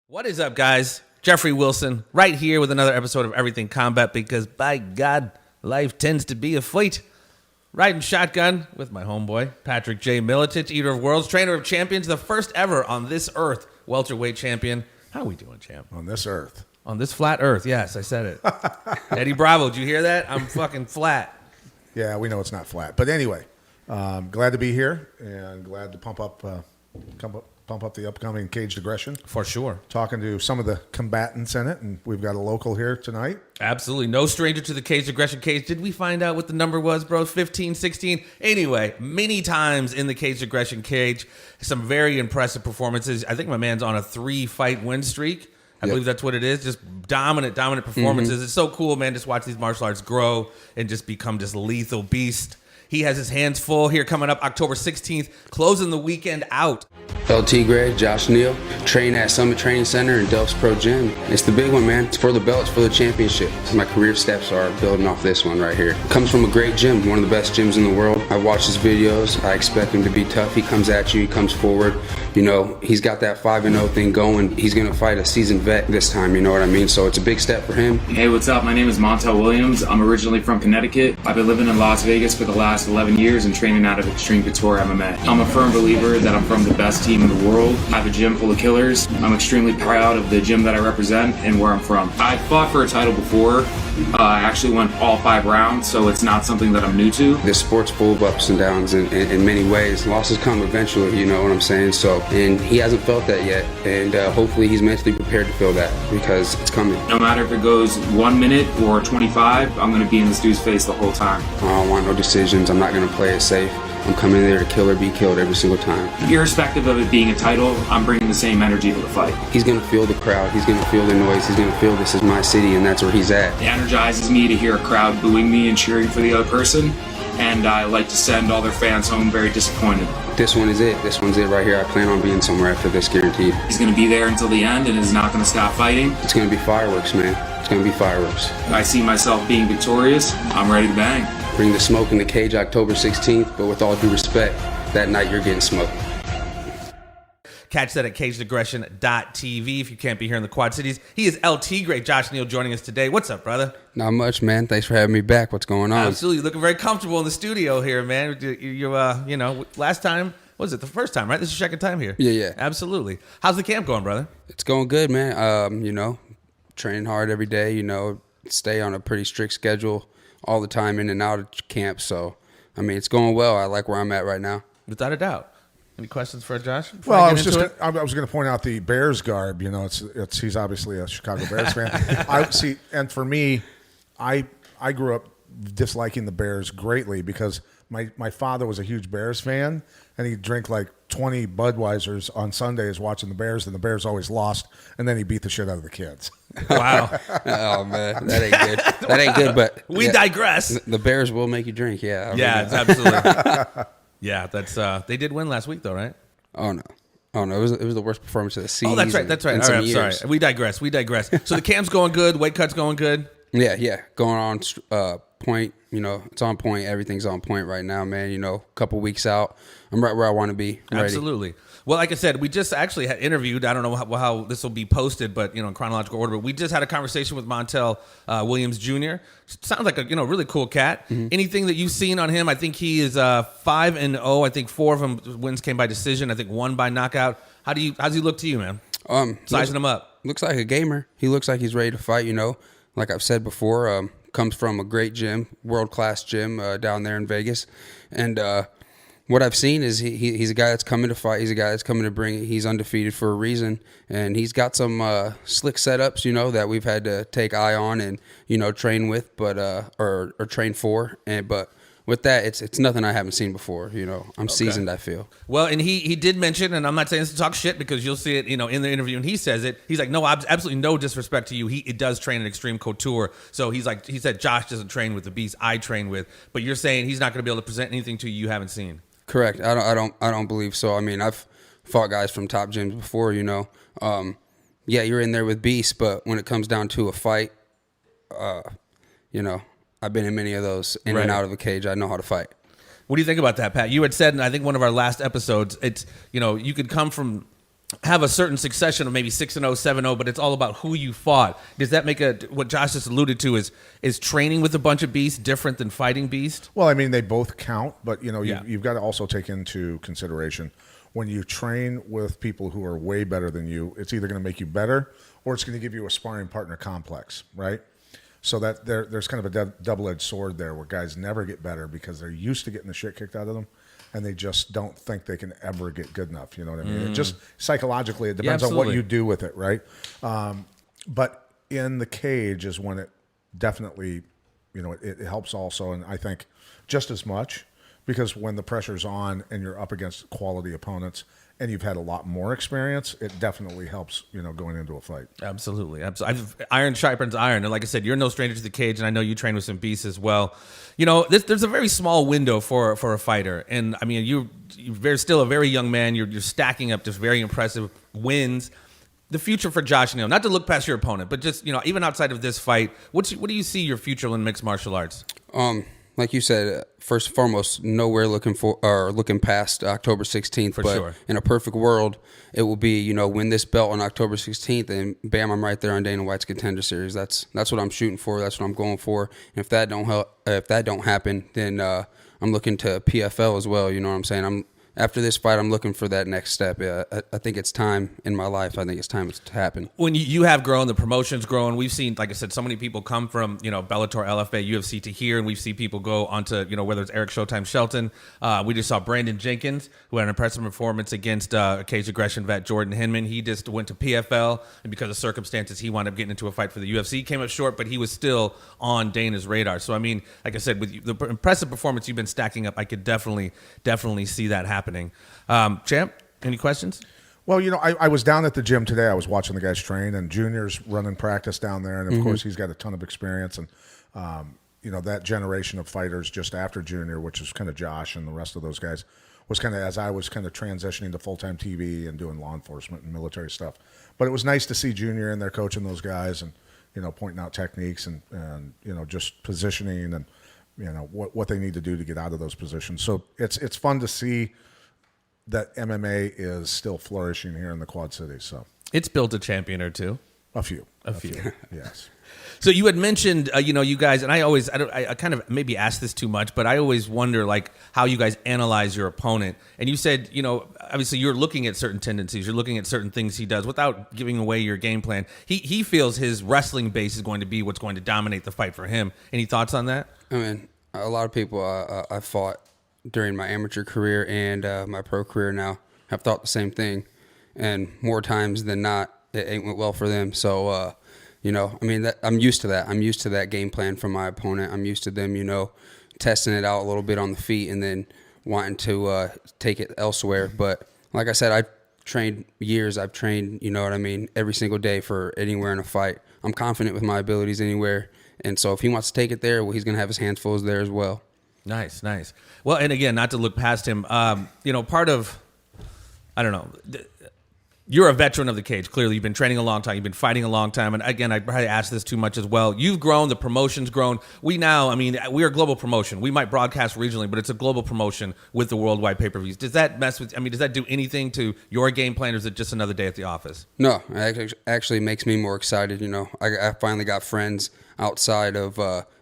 What is up, guys? Jeffrey Wilson, right here with another episode of Everything Combat, because by God, life tends to be a fight. Riding shotgun with my homeboy, Patrick J. Militich, eater of worlds, trainer of champions, the first ever on this earth welterweight champion. How are we doing, champ? On this earth. On this flat earth, yes, I said it. Eddie Bravo, did you hear that? I'm fucking flat. Yeah, we know it's not flat. But anyway, glad to be here and glad to pump up the upcoming Caged Aggression. For sure. Talking to some of the combatants in it, and we've got a local here tonight. Absolutely. No stranger to the Caged Aggression cage. Did we find out what the number was, bro? 15, 16? Anyway, many times in the Caged Aggression cage, some very impressive performances. I think my man's on a 3-fight win streak. I believe that's what it is. Just dominant performances. It's so cool, man, just watch these martial arts grow and just become this lethal beast. He has his hands full here coming up October 16th, closing the weekend out. LT Gray, Josh Neal, train at Summit Training Center in Delph's Pro Gym. It's the big one, man. It's for the belt, it's for the championship. My career steps are building off this one right here. Comes from a great gym, one of the best gyms in the world. I watch his videos. I expect him to be tough. He comes at you, he comes forward. You know, he's got that 5-0 thing going. He's going to fight a seasoned vet this time, you know what I mean? So it's a big step for him. Hey, what's up? My name is Montel Williams. I'm originally from Connecticut. I've been living in Las Vegas for the last 11 years and training out of Extreme Couture MMA. I'm a firm believer that I'm from the best team in the world. I have a gym full of killers. I'm extremely proud of the gym that I represent and where I'm from. I fought for a title before. I actually went all 5 rounds, so it's not something that I'm new to. This sport's full of ups and downs in many ways. Losses come eventually, you know what I'm saying? So, and he hasn't felt that yet, and hopefully he's mentally prepared to feel that because it's coming. No matter if it goes 1 minute or 25, I'm going to be in this dude's face the whole time. I don't want no decisions. I'm not going to play it safe. I'm coming in there to kill or be killed every single time. Irrespective of it being a title, I'm bringing the same energy to the fight. He's going to feel the crowd. He's going to feel the noise. He's going to feel this is my city, and that's where he's at. It energizes me to hear a crowd booing me and cheering for the other person, and I like to send all their fans home very disappointed. This one is it. This one's it right here. I plan on being somewhere after this, guaranteed. He's going to be there until the end and is not going to stop fighting. It's going to be fireworks, man. It's going to be fireworks. I see myself being victorious. I'm ready to bang. Bring the smoke in the cage October 16th, but with all due respect, that night you're getting smoked. Catch that at cagedaggression.tv if you can't be here in the Quad Cities. He is LT Gray. Josh Neal joining us today. What's up, brother? Not much, man. Thanks for having me back. What's going on? Absolutely. Looking very comfortable in the studio here, man. You know, last time, what was it, the first time, right? This is your second time here. Yeah. Absolutely. How's the camp going, brother? It's going good, man. You know, training hard every day, you know, stay on a pretty strict schedule all the time in and out of camp. So, I mean, it's going well. I like where I'm at right now. Without a doubt. Any questions for Josh? Well, I was going to point out the Bears garb. You know, he's obviously a Chicago Bears fan. And for me, I grew up disliking the Bears greatly because my father was a huge Bears fan, and he'd drink like 20 Budweisers on Sundays watching the Bears, and the Bears always lost, and then he beat the shit out of the kids. Wow. Oh, man. That ain't good. That ain't good, but... We digress. The Bears will make you drink, yeah. It's absolutely... Yeah, that's they did win last week, though, right? Oh, no. It was the worst performance of the season. Oh, that's right. All right, I'm sorry. We digress. So the camp's going good. Weight cut's going good. Yeah. Going on point. You know, it's on point. Everything's on point right now, man. You know, a couple weeks out, I'm right where I want to be. Ready. Absolutely. Well, like I said, we just actually had interviewed. I don't know how this will be posted, but in chronological order. But we just had a conversation with Montel Williams Jr. Sounds like a really cool cat. Mm-hmm. Anything that you've seen on him? I think he is 5-0. I think 4 of them wins came by decision. I think 1 by knockout. How's he look to you, man? Sizing him up. Looks like a gamer. He looks like he's ready to fight. You know, like I've said before, comes from a great gym, world-class gym down there in Vegas, and. What I've seen is he's a guy that's coming to fight. He's a guy that's coming to bring it. He's undefeated for a reason, and he's got some slick setups, that we've had to take eye on and train with, but or train for. But with that, it's nothing I haven't seen before. I'm seasoned, I feel. Well, and he did mention, and I'm not saying this to talk shit because you'll see it, in the interview, and he says it. He's like, no, absolutely no disrespect to you. He does train in Extreme Couture, so he said Josh doesn't train with the beast I train with, but you're saying he's not going to be able to present anything to you haven't seen. Correct. I don't believe so. I mean, I've fought guys from top gyms before. Yeah, you're in there with beasts, but when it comes down to a fight, I've been in many of those in and out of a cage. I know how to fight. What do you think about that, Pat? You had said in I think one of our last episodes, it's you could come from have a certain succession of maybe 6-0, 7-0, but it's all about who you fought. Does that make what Josh just alluded to is training with a bunch of beasts different than fighting beasts? Well, I mean, they both count, but Yeah. you've got to also take into consideration when you train with people who are way better than you, it's either going to make you better or it's going to give you a sparring partner complex, right? So that there's kind of a double-edged sword there where guys never get better because they're used to getting the shit kicked out of them, and they just don't think they can ever get good enough. You know what I mean? It just psychologically, it depends on what you do with it, right? But in the cage is when it definitely, it helps also, and I think just as much, because when the pressure's on and you're up against quality opponents and you've had a lot more experience, it definitely helps, going into a fight. Absolutely. Iron sharpens iron. And like I said, you're no stranger to the cage, and I know you train with some beasts as well. There's a very small window for a fighter. And, I mean, you're still a very young man. You're stacking up just very impressive wins. The future for Josh Neal, not to look past your opponent, but just, even outside of this fight, what do you see your future in mixed martial arts? Like you said, first and foremost, nowhere looking past October 16th. But sure. In a perfect world, it will be, win this belt on October 16th, and bam, I'm right there on Dana White's Contender Series. That's what I'm shooting for. That's what I'm going for. And if that don't happen, then I'm looking to PFL as well. You know what I'm saying? After this fight, I'm looking for that next step. I think it's time in my life. I think it's time to happen. When you have grown, the promotion's grown. We've seen, like I said, so many people come from, Bellator, LFA, UFC to here, and we've seen people go onto, whether it's Eric Showtime Shelton. We just saw Brandon Jenkins, who had an impressive performance against Cage Aggression vet Jordan Hinman. He just went to PFL, and because of circumstances, he wound up getting into a fight for the UFC. Came up short, but he was still on Dana's radar. So, I mean, like I said, with the impressive performance you've been stacking up, I could definitely see that happening. Champ, any questions? Well, I was down at the gym today. I was watching the guys train, and Junior's running practice down there, and of course he's got a ton of experience. And that generation of fighters just after Junior, which is kind of Josh and the rest of those guys, was kind of as I was kind of transitioning to full-time TV and doing law enforcement and military stuff. But it was nice to see Junior in there coaching those guys and pointing out techniques and just positioning and what they need to do to get out of those positions. So it's fun to see that MMA is still flourishing here in the Quad Cities. So It's built a champion or two. A few. Yes. So you had mentioned, you guys, and I kind of maybe ask this too much, but I always wonder like how you guys analyze your opponent. And you said, obviously you're looking at certain tendencies, you're looking at certain things he does without giving away your game plan. He feels his wrestling base is going to be what's going to dominate the fight for him. Any thoughts on that? I mean, a lot of people I fought during my amateur career and my pro career now have thought the same thing, and more times than not, it ain't went well for them. So, I'm used to that. I'm used to that game plan from my opponent. I'm used to them, testing it out a little bit on the feet and then wanting to take it elsewhere. But like I said, I've trained years. I've trained, every single day for anywhere in a fight. I'm confident with my abilities anywhere. And so if he wants to take it there, well, he's going to have his hands full there as well. Nice. Well, and again, not to look past him, part of, I don't know, you're a veteran of the cage. Clearly, you've been training a long time. You've been fighting a long time. And again, I probably asked this too much as well. You've grown. The promotion's grown. We are a global promotion. We might broadcast regionally, but it's a global promotion with the worldwide pay-per-views. Does that does that do anything to your game plan, or is it just another day at the office? No, it actually makes me more excited. I finally got friends outside of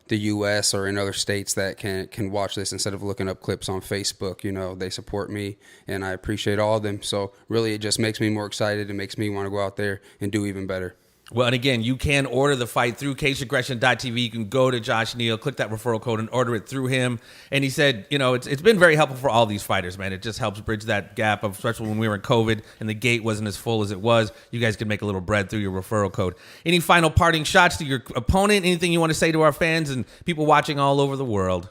the U.S. or in other states that can watch this instead of looking up clips on Facebook. They support me, and I appreciate all of them. So really, it just makes me more excited. It makes me want to go out there and do even better. Well, and again, you can order the fight through cageaggression.tv. You can go to Josh Neal, click that referral code, and order it through him. And he said, it's been very helpful for all these fighters, man. It just helps bridge that gap, especially when we were in COVID and the gate wasn't as full as it was. You guys can make a little bread through your referral code. Any final parting shots to your opponent? Anything you want to say to our fans and people watching all over the world?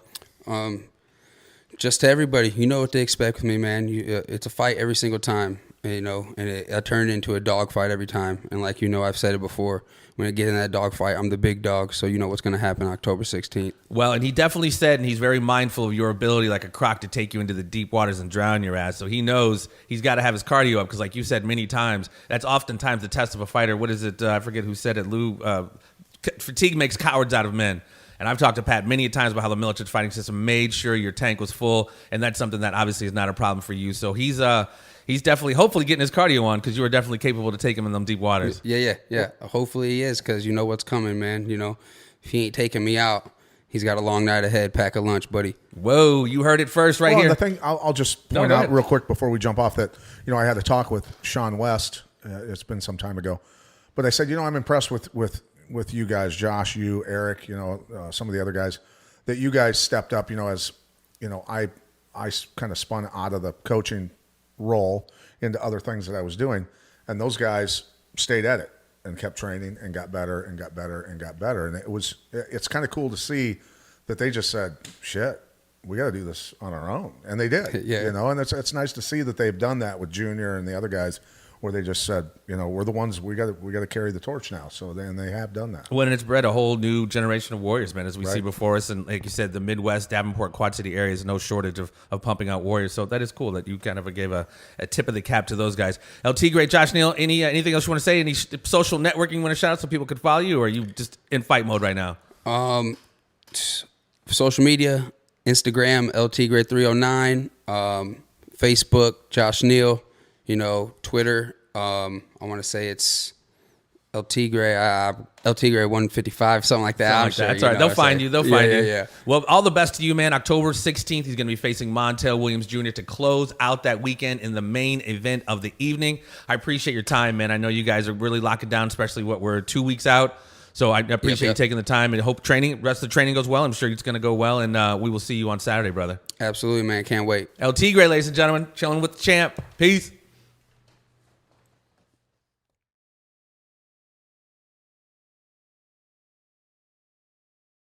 Just to everybody, you know what to expect with me, man. It's a fight every single time. And I turned into a dog fight every time. And like I've said it before, when I get in that dog fight, I'm the big dog. So you know what's going to happen October 16th. Well, and he definitely said, and he's very mindful of your ability like a croc to take you into the deep waters and drown your ass. So he knows he's got to have his cardio up because like you said many times, that's oftentimes the test of a fighter. What is it? I forget who said it. Lou, fatigue makes cowards out of men. And I've talked to Pat many times about how the Miletich fighting system made sure your tank was full, and that's something that obviously is not a problem for you. So he's he's definitely, hopefully, getting his cardio on because you are definitely capable to take him in them deep waters. Yeah. Hopefully he is, because you know what's coming, man. You know, if he ain't taking me out, he's got a long night ahead. Pack a lunch, buddy. Whoa, you heard it first right here. The thing I'll just point go out ahead. real quick before we jump off that, I had a talk with Sean West. It's been some time ago, but I said, I'm impressed with you guys, Josh, you, Eric, some of the other guys, that you guys stepped up. As I kind of spun out of the coaching role into other things that I was doing, and those guys stayed at it and kept training and got better and got better and got better. And it's kind of cool to see that they just said, shit, we got to do this on our own. And they did, Yeah. and it's nice to see that they've done that with Junior and the other guys, where they just said, we're the ones, we got to carry the torch now. So then they have done that. Well, and it's bred a whole new generation of warriors, man, as we see Right. before us. And like you said, the Midwest, Davenport, Quad City area is no shortage of pumping out warriors. So that is cool that you kind of gave a tip of the cap to those guys. LT, great. Josh Neal, anything else you want to say? Any social networking you want to shout out so people could follow you, or are you just in fight mode right now? Social media, Instagram, LTGray309, Facebook, Josh Neal, Twitter. I want to say it's LTGray155, something like that. That's all right. They'll find you. They'll find you. Yeah. Well, all the best to you, man. October 16th, he's going to be facing Montel Williams Jr. to close out that weekend in the main event of the evening. I appreciate your time, man. I know you guys are really locking down, especially we're 2 weeks out. So I appreciate you taking the time, and hope rest of the training goes well. I'm sure it's going to go well, and we will see you on Saturday, brother. Absolutely, man. Can't wait. LT Gray, ladies and gentlemen, chilling with the champ. Peace.